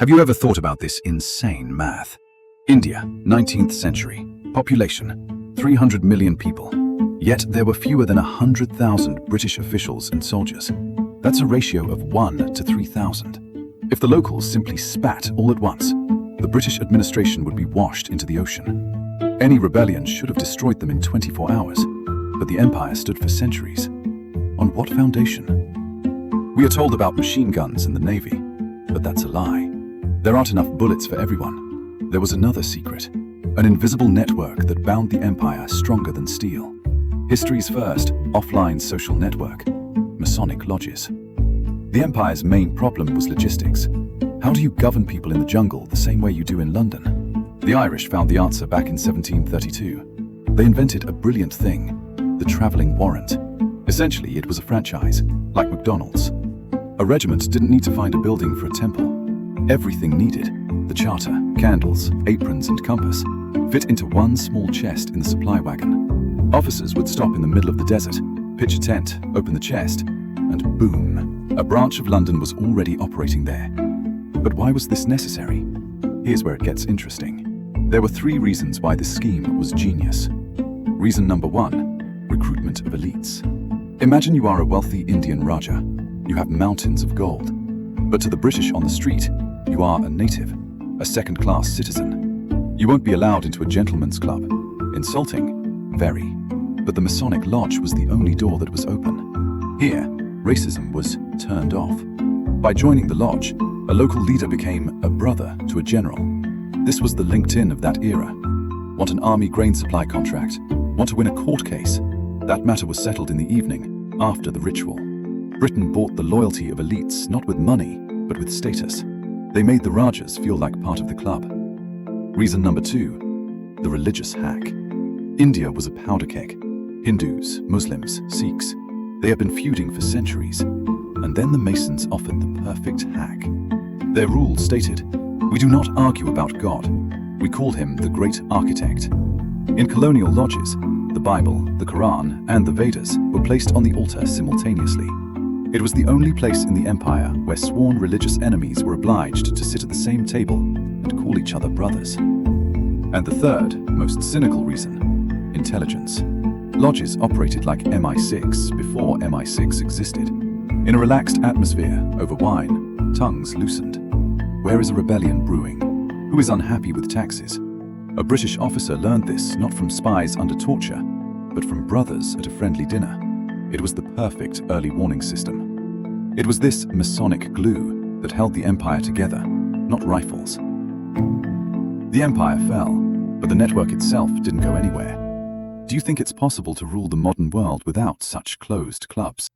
Have you ever thought about this insane math? India, 19th century, population, 300 million people. Yet there were fewer than 100,000 British officials and soldiers. That's a ratio of 1 to 3,000. If the locals simply spat all at once, the British administration would be washed into the ocean. Any rebellion should have destroyed them in 24 hours, but the empire stood for centuries. On what foundation? We are told about machine guns in the Navy, but that's a lie. There aren't enough bullets for everyone. There was another secret, an invisible network that bound the empire stronger than steel. History's first offline social network, Masonic lodges. The empire's main problem was logistics. How do you govern people in the jungle the same way you do in London? The Irish found the answer back in 1732. They invented a brilliant thing, the traveling warrant. Essentially, it was a franchise, like McDonald's. A regiment didn't need to find a building for a temple. Everything needed, the charter, candles, aprons and compass, fit into one small chest in the supply wagon. Officers would stop in the middle of the desert, pitch a tent, open the chest, and boom, a branch of London was already operating there. But why was this necessary? Here's where it gets interesting. There were 3 reasons why this scheme was genius. Reason number 1, recruitment of elites. Imagine you are a wealthy Indian Raja. You have mountains of gold. But to the British on the street, you are a native, a second-class citizen. You won't be allowed into a gentleman's club. Insulting? Very. But the Masonic Lodge was the only door that was open. Here, racism was turned off. By joining the lodge, a local leader became a brother to a general. This was the LinkedIn of that era. Want an army grain supply contract? Want to win a court case? That matter was settled in the evening, after the ritual. Britain bought the loyalty of elites not with money, but with status. They made the Rajas feel like part of the club. Reason number 2, the religious hack. India was a powder keg. Hindus, Muslims, Sikhs, they had been feuding for centuries. And then the Masons offered the perfect hack. Their rule stated, "We do not argue about God. We call him the great architect." In colonial lodges, the Bible, the Quran, and the Vedas were placed on the altar simultaneously. It was the only place in the empire where sworn religious enemies were obliged to sit at the same table and call each other brothers. And the third, most cynical reason, intelligence. Lodges operated like MI6 before MI6 existed. In a relaxed atmosphere, over wine, tongues loosened. Where is a rebellion brewing? Who is unhappy with taxes? A British officer learned this not from spies under torture, but from brothers at a friendly dinner. It was the perfect early warning system. It was this Masonic glue that held the empire together, not rifles. The empire fell, but the network itself didn't go anywhere. Do you think it's possible to rule the modern world without such closed clubs?